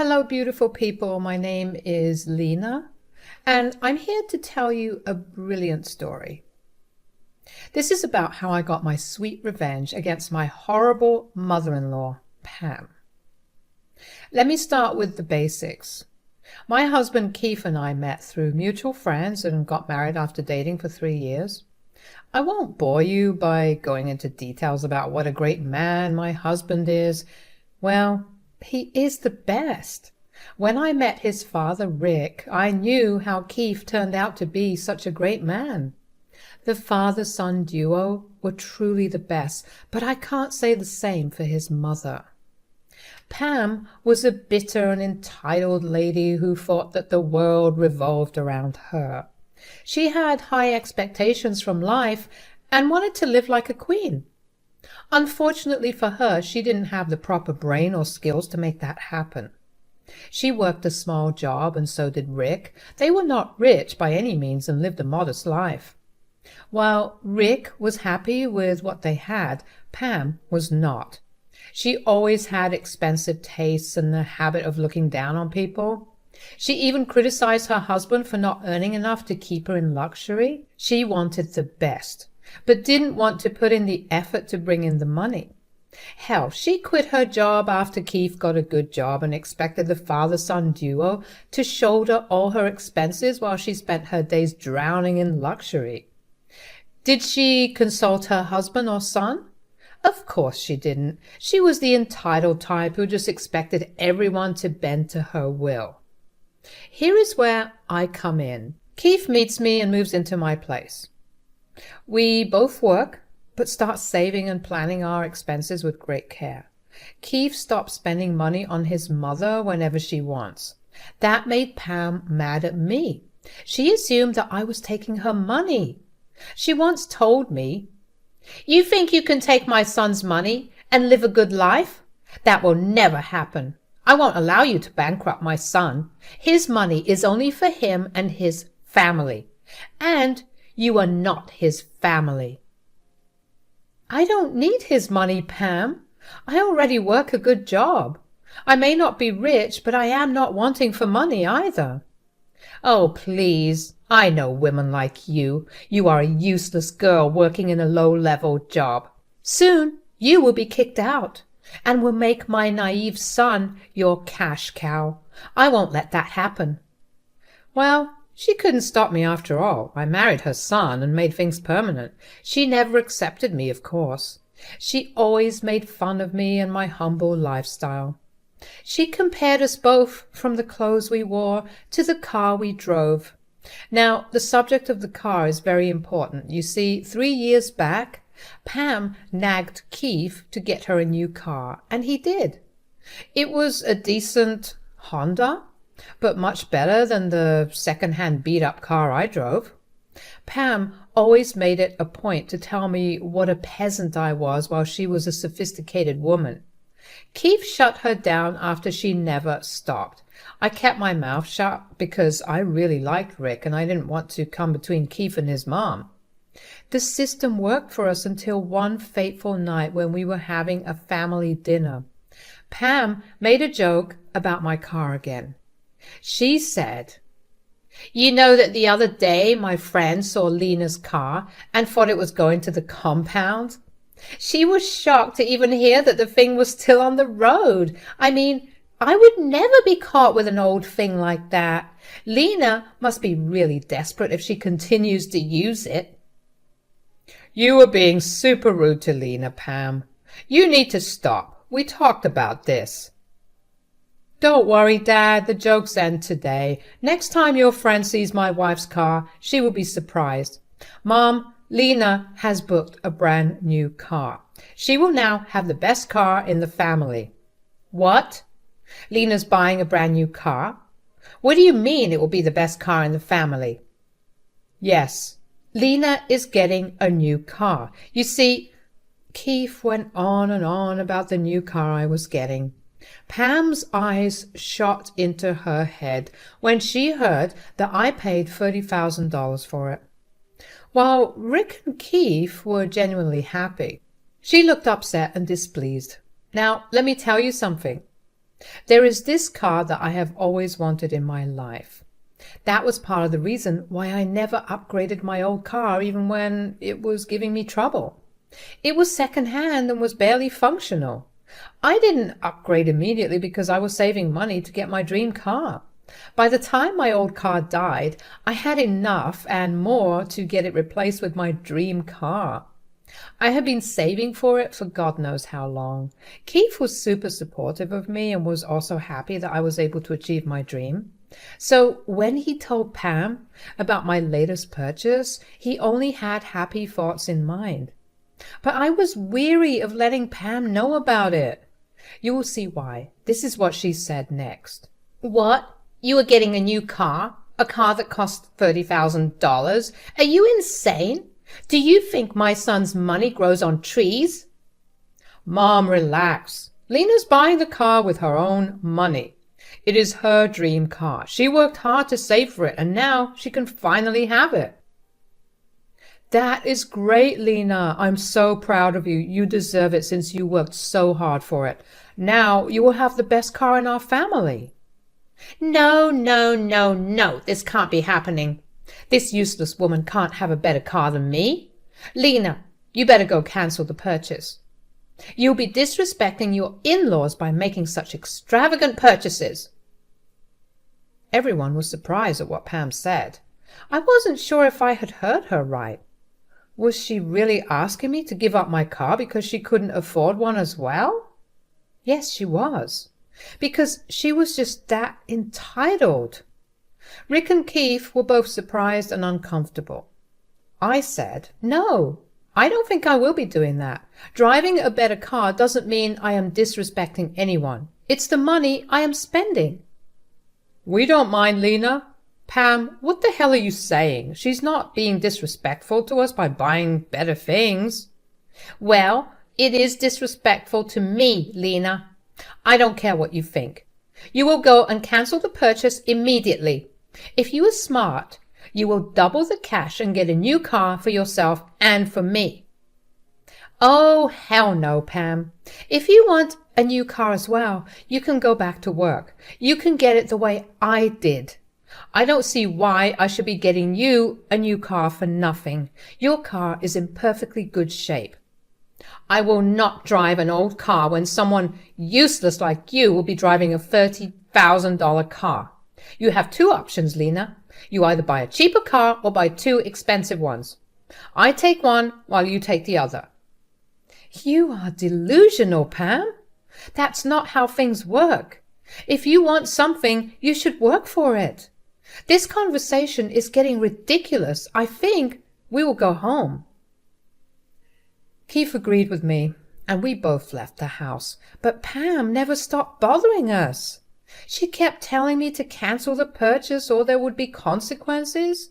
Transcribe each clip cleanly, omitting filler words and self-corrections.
Hello, beautiful people. My name is Lena, and I'm here to tell you a brilliant story. This is about how I got my sweet revenge against my horrible mother-in-law, Pam. Let me start with the basics. My husband Keith and I met through mutual friends and got married after dating for 3 years. I won't bore you by going into details about what a great man my husband is. Well, he is the best. When I met his father, Rick, I knew how Keith turned out to be such a great man. The father-son duo were truly the best, but I can't say the same for his mother. Pam was a bitter and entitled lady who thought that the world revolved around her. She had high expectations from life and wanted to live like a queen. Unfortunately for her, she didn't have the proper brain or skills to make that happen. She worked a small job, and so did Rick. They were not rich by any means and lived a modest life. While Rick was happy with what they had, Pam was not. She always had expensive tastes and the habit of looking down on people. She even criticized her husband for not earning enough to keep her in luxury. She wanted the best, but didn't want to put in the effort to bring in the money. Hell, she quit her job after Keith got a good job and expected the father-son duo to shoulder all her expenses while she spent her days drowning in luxury. Did she consult her husband or son? Of course she didn't. She was the entitled type who just expected everyone to bend to her will. Here is where I come in. Keith meets me and moves into my place. We both work, but start saving and planning our expenses with great care. Keith stops spending money on his mother whenever she wants. That made Pam mad at me. She assumed that I was taking her money. She once told me, "You think you can take my son's money and live a good life? That will never happen. I won't allow you to bankrupt my son. His money is only for him and his family. And you are not his family." I don't need his money, Pam. I already work a good job. I may not be rich, but I am not wanting for money either. Oh, please. I know women like you. You are a useless girl working in a low-level job. Soon you will be kicked out and will make my naive son your cash cow. I won't let that happen. Well, she couldn't stop me after all. I married her son and made things permanent. She never accepted me, of course. She always made fun of me and my humble lifestyle. She compared us both, from the clothes we wore to the car we drove. Now, the subject of the car is very important. You see, 3 years back, Pam nagged Keith to get her a new car, and he did. It was a decent Honda, but much better than the second-hand beat-up car I drove. Pam always made it a point to tell me what a peasant I was while she was a sophisticated woman. Keith shut her down after she never stopped. I kept my mouth shut because I really liked Rick and I didn't want to come between Keith and his mom. The system worked for us until one fateful night when we were having a family dinner. Pam made a joke about my car again. She said, "You know that the other day my friend saw Lena's car and thought it was going to the compound?" She was shocked to even hear that the thing was still on the road. I mean, I would never be caught with an old thing like that. Lena must be really desperate if she continues to use it. You were being super rude to Lena, Pam. You need to stop. We talked about this. Don't worry, Dad, the jokes end today. Next time your friend sees my wife's car, she will be surprised. Mom, Lena has booked a brand new car. She will now have the best car in the family. What? Lena's buying a brand new car? What do you mean it will be the best car in the family? Yes, Lena is getting a new car. You see, Keith went on and on about the new car I was getting. Pam's eyes shot into her head when she heard that I paid $30,000 for it. While Rick and Keith were genuinely happy, she looked upset and displeased. Now, let me tell you something. There is this car that I have always wanted in my life. That was part of the reason why I never upgraded my old car even when it was giving me trouble. It was second-hand and was barely functional. I didn't upgrade immediately because I was saving money to get my dream car. By the time my old car died, I had enough and more to get it replaced with my dream car. I had been saving for it for God knows how long. Keith was super supportive of me and was also happy that I was able to achieve my dream. So when he told Pam about my latest purchase, he only had happy thoughts in mind. But I was weary of letting Pam know about it. You will see why. This is what she said next. "What? You are getting a new car? A car that costs $30,000? Are you insane? Do you think my son's money grows on trees?" "Mom, relax. Lena's buying the car with her own money. It is her dream car. She worked hard to save for it, and now she can finally have it." "That is great, Lena. I'm so proud of you. You deserve it since you worked so hard for it. Now you will have the best car in our family." "No, no, no, no. This can't be happening. This useless woman can't have a better car than me. Lena, you better go cancel the purchase. You'll be disrespecting your in-laws by making such extravagant purchases." Everyone was surprised at what Pam said. I wasn't sure if I had heard her right. Was she really asking me to give up my car because she couldn't afford one as well? Yes, she was. Because she was just that entitled. Rick and Keith were both surprised and uncomfortable. I said, "No, I don't think I will be doing that. Driving a better car doesn't mean I am disrespecting anyone. It's the money I am spending." "We don't mind, Lena." "Pam, what the hell are you saying? She's not being disrespectful to us by buying better things." "Well, it is disrespectful to me, Lena. I don't care what you think. You will go and cancel the purchase immediately. If you are smart, you will double the cash and get a new car for yourself and for me." "Oh, hell no, Pam. If you want a new car as well, you can go back to work. You can get it the way I did. I don't see why I should be getting you a new car for nothing. Your car is in perfectly good shape." "I will not drive an old car when someone useless like you will be driving a $30,000 car. You have two options, Lena. You either buy a cheaper car or buy two expensive ones. I take one while you take the other." "You are delusional, Pam. That's not how things work. If you want something, you should work for it. This conversation is getting ridiculous. I think we will go home." Keith agreed with me, and we both left the house. But Pam never stopped bothering us. She kept telling me to cancel the purchase or there would be consequences.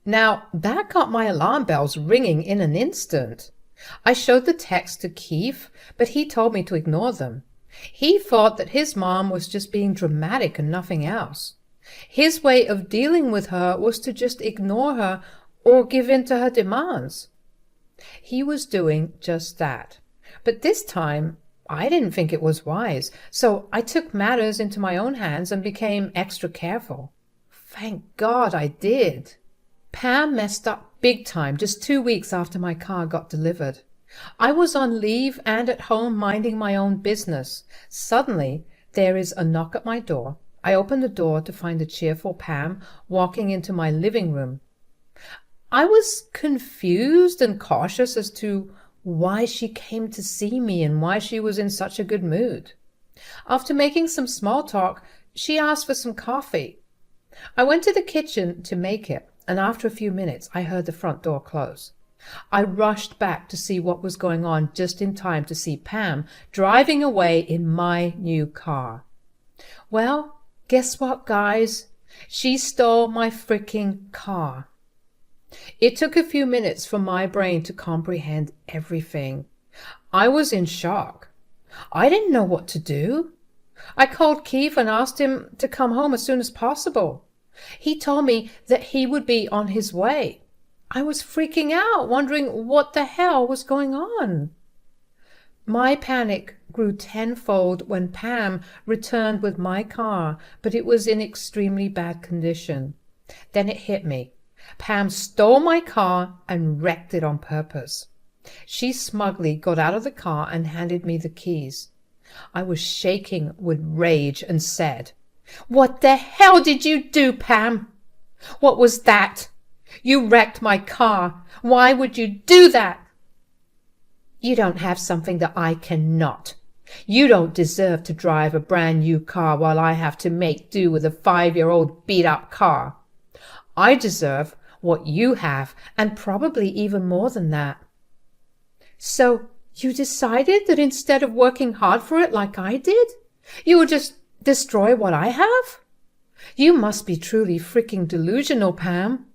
Now, that got my alarm bells ringing in an instant. I showed the text to Keith, but he told me to ignore them. He thought that his mom was just being dramatic and nothing else. His way of dealing with her was to just ignore her or give in to her demands. He was doing just that. But this time, I didn't think it was wise, so I took matters into my own hands and became extra careful. Thank God I did. Pam messed up big time just 2 weeks after my car got delivered. I was on leave and at home minding my own business. Suddenly, there is a knock at my door. I open the door to find a cheerful Pam walking into my living room. I was confused and cautious as to why she came to see me and why she was in such a good mood. After making some small talk, she asked for some coffee. I went to the kitchen to make it, and after a few minutes I heard the front door close. I rushed back to see what was going on just in time to see Pam driving away in my new car. Well, guess what, guys? She stole my freaking car. It took a few minutes for my brain to comprehend everything. I was in shock. I didn't know what to do. I called Keith and asked him to come home as soon as possible. He told me that he would be on his way. I was freaking out, wondering what the hell was going on. My panic grew tenfold when Pam returned with my car, but it was in extremely bad condition. Then it hit me. Pam stole my car and wrecked it on purpose. She smugly got out of the car and handed me the keys. I was shaking with rage and said, "What the hell did you do, Pam? What was that? You wrecked my car. Why would you do that? You don't have something that I cannot. You don't deserve to drive a brand new car while I have to make do with a 5-year-old beat-up car. I deserve what you have, and probably even more than that." "So you decided that instead of working hard for it like I did, you would just destroy what I have? You must be truly freaking delusional, Pam."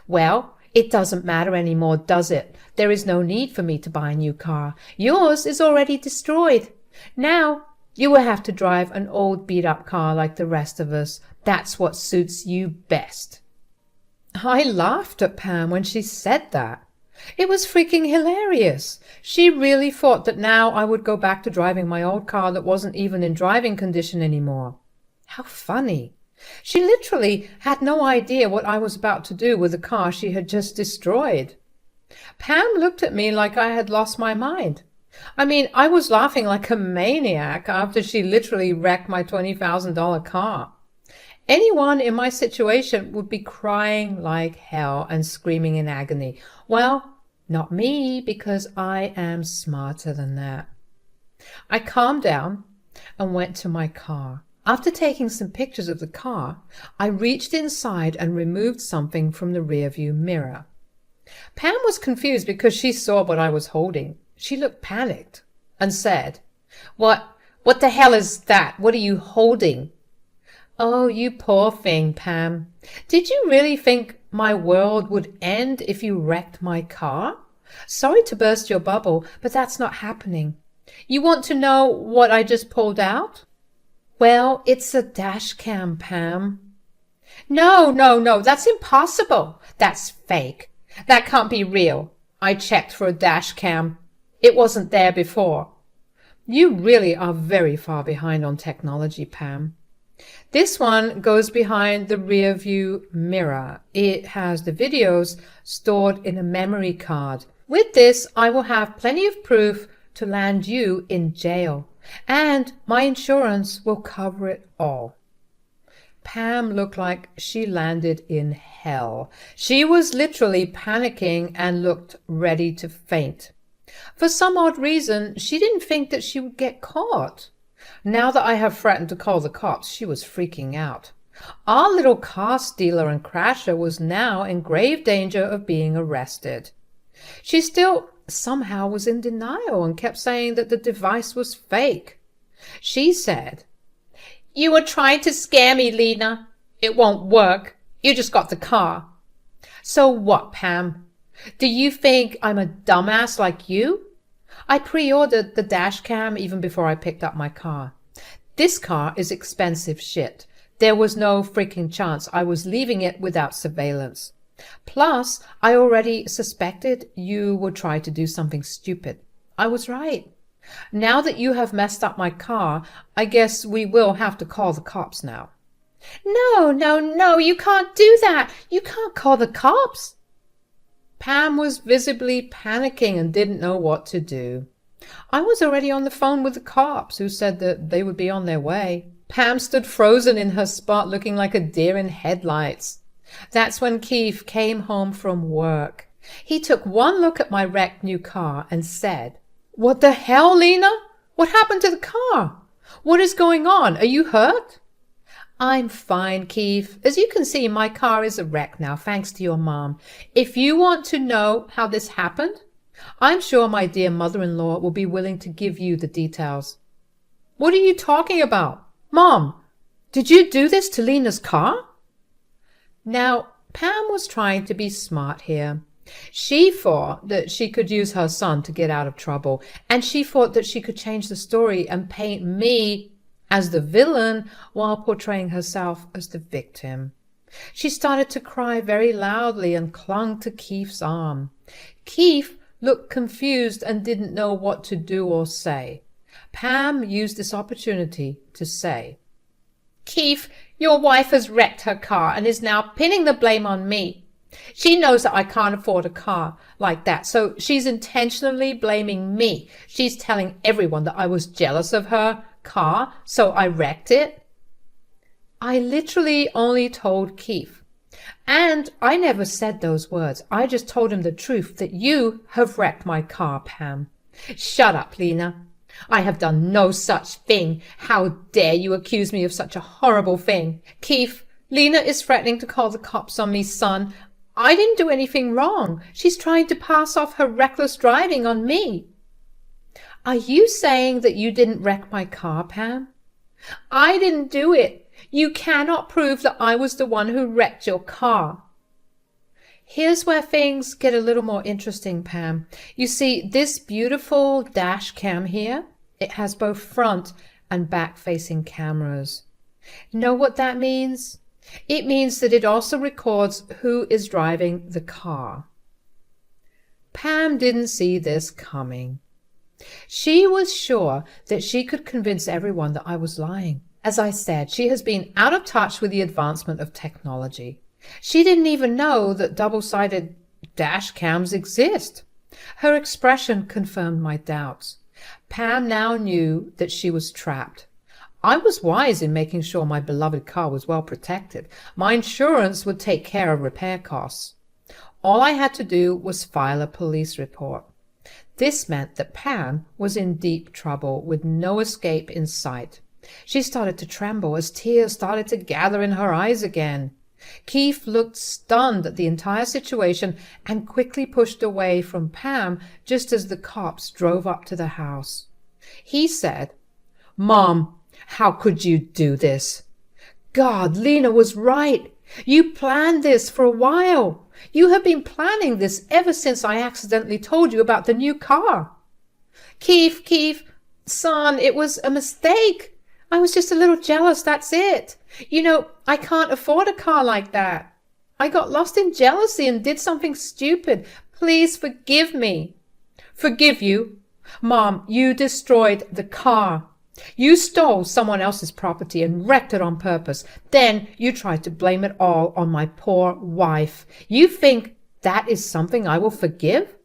"Well, it doesn't matter anymore, does it? There is no need for me to buy a new car. Yours is already destroyed. Now you will have to drive an old beat-up car like the rest of us. That's what suits you best." I laughed at Pam when she said that. It was freaking hilarious. She really thought that now I would go back to driving my old car that wasn't even in driving condition anymore. How funny. She literally had no idea what I was about to do with the car she had just destroyed. Pam looked at me like I had lost my mind. I mean, I was laughing like a maniac after she literally wrecked my $20,000 car. Anyone in my situation would be crying like hell and screaming in agony. Well, not me, because I am smarter than that. I calmed down and went to my car. After taking some pictures of the car, I reached inside and removed something from the rearview mirror. Pam was confused because she saw what I was holding. She looked panicked and said, What the hell is that? What are you holding?" "Oh, you poor thing, Pam. Did you really think my world would end if you wrecked my car? Sorry to burst your bubble, but that's not happening. You want to know what I just pulled out? Well, it's a dash cam, Pam." No, that's impossible. That's fake. That can't be real. I checked for a dash cam. It wasn't there before. You really are very far behind on technology, Pam. This one goes behind the rear view mirror. It has the videos stored in a memory card. With this, I will have plenty of proof to land you in jail, and my insurance will cover it all. Pam looked like she landed in hell. She was literally panicking and looked ready to faint. For some odd reason, she didn't think that she would get caught. Now that I have threatened to call the cops, she was freaking out. Our little car stealer and crasher was now in grave danger of being arrested. She still somehow was in denial and kept saying that the device was fake. She said, "You were trying to scare me, Lena. It won't work. You just got the car." So what, Pam? Do you think I'm a dumbass like you? I pre-ordered the dash cam even before I picked up my car. This car is expensive shit. There was no freaking chance I was leaving it without surveillance. Plus, I already suspected you would try to do something stupid. I was right. Now that you have messed up my car, I guess we will have to call the cops now. No, you can't do that. You can't call the cops. Pam was visibly panicking and didn't know what to do. I was already on the phone with the cops, who said that they would be on their way. Pam stood frozen in her spot, looking like a deer in headlights. That's when Keith came home from work. He took one look at my wrecked new car and said, "What the hell, Lena? What happened to the car? What is going on? Are you hurt?" "I'm fine, Keith. As you can see, my car is a wreck now, thanks to your mom. If you want to know how this happened, I'm sure my dear mother-in-law will be willing to give you the details." "What are you talking about? Mom, did you do this to Lena's car?" Now, Pam was trying to be smart here. She thought that she could use her son to get out of trouble, and she thought that she could change the story and paint me as the villain while portraying herself as the victim. She started to cry very loudly and clung to Keith's arm. Keith looked confused and didn't know what to do or say. Pam used this opportunity to say, "Keith, your wife has wrecked her car and is now pinning the blame on me. She knows that I can't afford a car like that, so she's intentionally blaming me. She's telling everyone that I was jealous of her car, so I wrecked it." I literally only told Keith. And I never said those words. I just told him the truth, that you have wrecked my car, Pam. "Shut up, Lena. I have done no such thing. How dare you accuse me of such a horrible thing? Keith, Lena is threatening to call the cops on me, son. I didn't do anything wrong. She's trying to pass off her reckless driving on me." "Are you saying that you didn't wreck my car, Pam?" "I didn't do it. You cannot prove that I was the one who wrecked your car." Here's where things get a little more interesting, Pam. You see, this beautiful dash cam here, it has both front and back-facing cameras. Know what that means? It means that it also records who is driving the car. Pam didn't see this coming. She was sure that she could convince everyone that I was lying. As I said, she has been out of touch with the advancement of technology. She didn't even know that double-sided dash cams exist. Her expression confirmed my doubts. Pam now knew that she was trapped. I was wise in making sure my beloved car was well protected. My insurance would take care of repair costs. All I had to do was file a police report. This meant that Pam was in deep trouble with no escape in sight. She started to tremble as tears started to gather in her eyes again. Keith looked stunned at the entire situation and quickly pushed away from Pam just as the cops drove up to the house. He said, "Mom, how could you do this? God, Lena was right. You planned this for a while. You have been planning this ever since I accidentally told you about the new car." Keith, son, it was a mistake. I was just a little jealous, that's it. You know, I can't afford a car like that. I got lost in jealousy and did something stupid. Please forgive me." "Forgive you? Mom, you destroyed the car. You stole someone else's property and wrecked it on purpose. Then you tried to blame it all on my poor wife. You think that is something I will forgive?"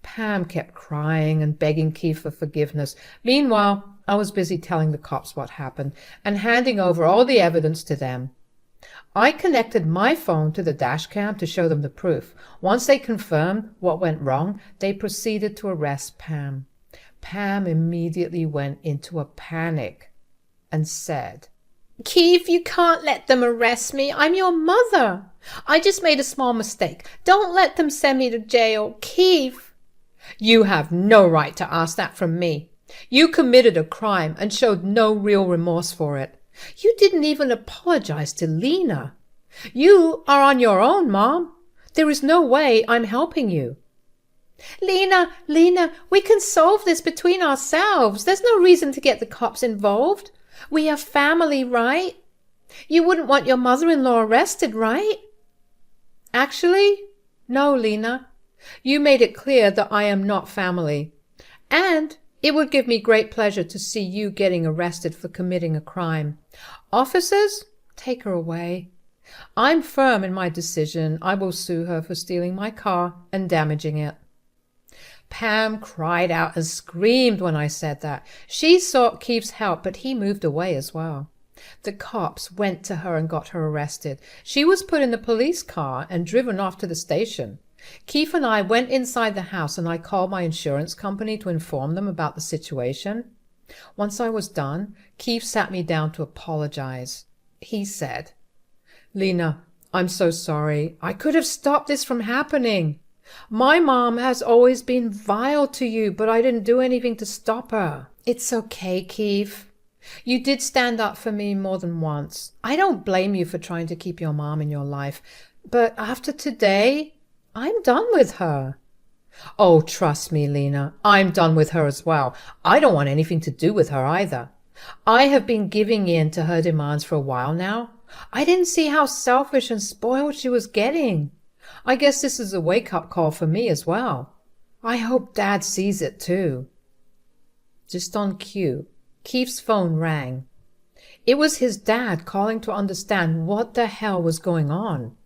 Pam kept crying and begging Keith for forgiveness. Meanwhile, I was busy telling the cops what happened and handing over all the evidence to them. I connected my phone to the dash cam to show them the proof. Once they confirmed what went wrong, they proceeded to arrest Pam. Pam immediately went into a panic and said, "Keith, you can't let them arrest me. I'm your mother. I just made a small mistake. Don't let them send me to jail. Keith." "You have no right to ask that from me. You committed a crime and showed no real remorse for it. You didn't even apologize to Lena. You are on your own, Mom. There is no way I'm helping you." Lena, we can solve this between ourselves. There's no reason to get the cops involved. We are family, right? You wouldn't want your mother-in-law arrested, right?" "Actually, no, Lena. You made it clear that I am not family. And it would give me great pleasure to see you getting arrested for committing a crime. Officers, take her away. I'm firm in my decision. I will sue her for stealing my car and damaging it." Pam cried out and screamed when I said that. She sought Keith's help, but he moved away as well. The cops went to her and got her arrested. She was put in the police car and driven off to the station. Keith and I went inside the house and I called my insurance company to inform them about the situation. Once I was done, Keith sat me down to apologize. He said, "Lena, I'm so sorry. I could have stopped this from happening. My mom has always been vile to you, but I didn't do anything to stop her." "It's okay, Keith. You did stand up for me more than once. I don't blame you for trying to keep your mom in your life. But after today, I'm done with her." "Oh, trust me, Lena, I'm done with her as well. I don't want anything to do with her either. I have been giving in to her demands for a while now. I didn't see how selfish and spoiled she was getting. I guess this is a wake-up call for me as well." I hope Dad sees it too. Just on cue, Keith's phone rang. It was his dad calling to understand what the hell was going on.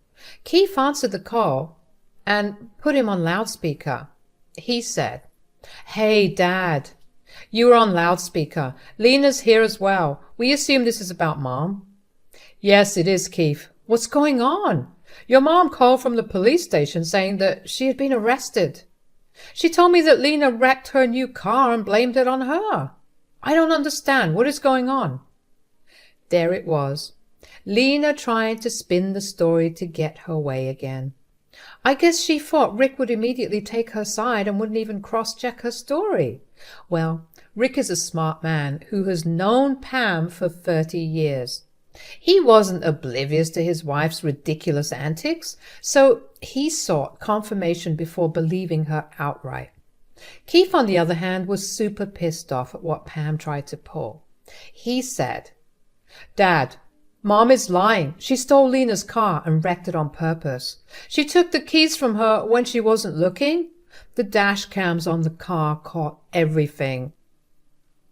Keith answered the call and put him on loudspeaker. He said, "Hey, Dad, you were on loudspeaker. Lena's here as well. We assume this is about Mom." "Yes, it is, Keith. What's going on? Your mom called from the police station saying that she had been arrested. She told me that Lena wrecked her new car and blamed it on her. I don't understand. What is going on?" There it was. Lena trying to spin the story to get her way again. I guess she thought Rick would immediately take her side and wouldn't even cross-check her story. Well, Rick is a smart man who has known Pam for 30 years. He wasn't oblivious to his wife's ridiculous antics, so he sought confirmation before believing her outright. Keith, on the other hand, was super pissed off at what Pam tried to pull. He said, "Dad, Mom is lying. She stole Lena's car and wrecked it on purpose. She took the keys from her when she wasn't looking. The dash cams on the car caught everything."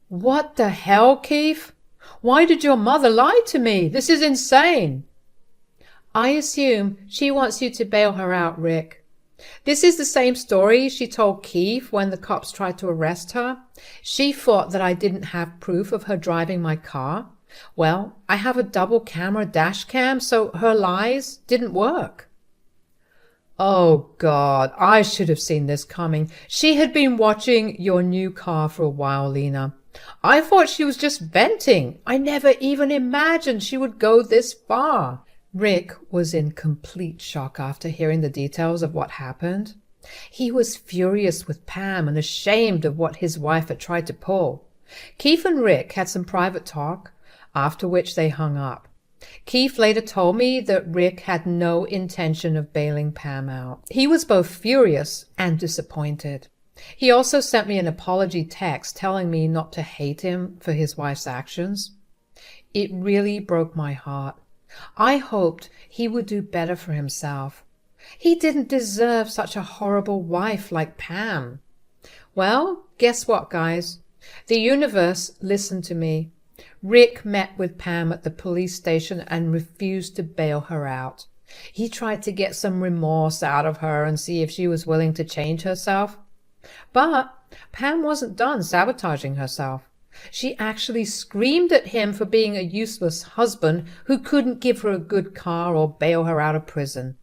"What the hell, Keith? Why did your mother lie to me? This is insane." "I assume she wants you to bail her out, Rick. This is the same story she told Keith when the cops tried to arrest her. She thought that I didn't have proof of her driving my car. Well, I have a double camera dash cam, so her lies didn't work." "Oh, God, I should have seen this coming. She had been watching your new car for a while, Lena. I thought she was just venting. I never even imagined she would go this far." Rick was in complete shock after hearing the details of what happened. He was furious with Pam and ashamed of what his wife had tried to pull. Keith and Rick had some private talk, after which they hung up. Keith later told me that Rick had no intention of bailing Pam out. He was both furious and disappointed. He also sent me an apology text telling me not to hate him for his wife's actions. It really broke my heart. I hoped he would do better for himself. He didn't deserve such a horrible wife like Pam. Well, guess what, guys? The universe listened to me. Rick met with Pam at the police station and refused to bail her out. He tried to get some remorse out of her and see if she was willing to change herself. But Pam wasn't done sabotaging herself. She actually screamed at him for being a useless husband who couldn't give her a good car or bail her out of prison.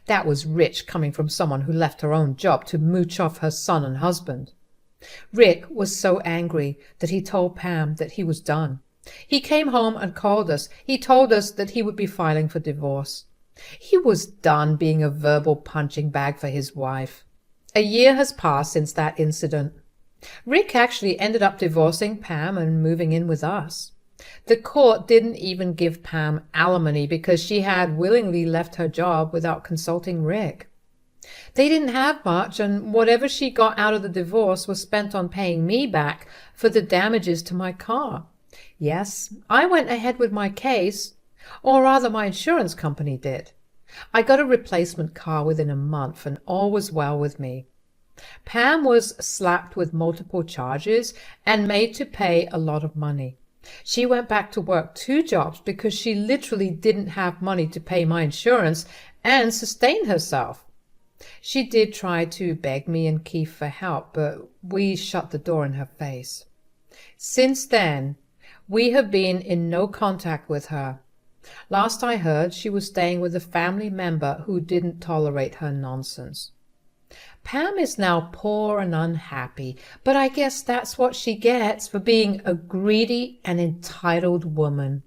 That was rich coming from someone who left her own job to mooch off her son and husband. Rick was so angry that he told Pam that he was done. He came home and called us. He told us that he would be filing for divorce. He was done being a verbal punching bag for his wife. A year has passed since that incident. Rick actually ended up divorcing Pam and moving in with us. The court didn't even give Pam alimony because she had willingly left her job without consulting Rick. They didn't have much, and whatever she got out of the divorce was spent on paying me back for the damages to my car. Yes, I went ahead with my case, or rather my insurance company did. I got a replacement car within a month, and all was well with me. Pam was slapped with multiple charges and made to pay a lot of money. She went back to work 2 jobs because she literally didn't have money to pay my insurance and sustain herself. She did try to beg me and Keith for help, but we shut the door in her face. Since then, we have been in no contact with her. Last I heard, she was staying with a family member who didn't tolerate her nonsense. Pam is now poor and unhappy, but I guess that's what she gets for being a greedy and entitled woman.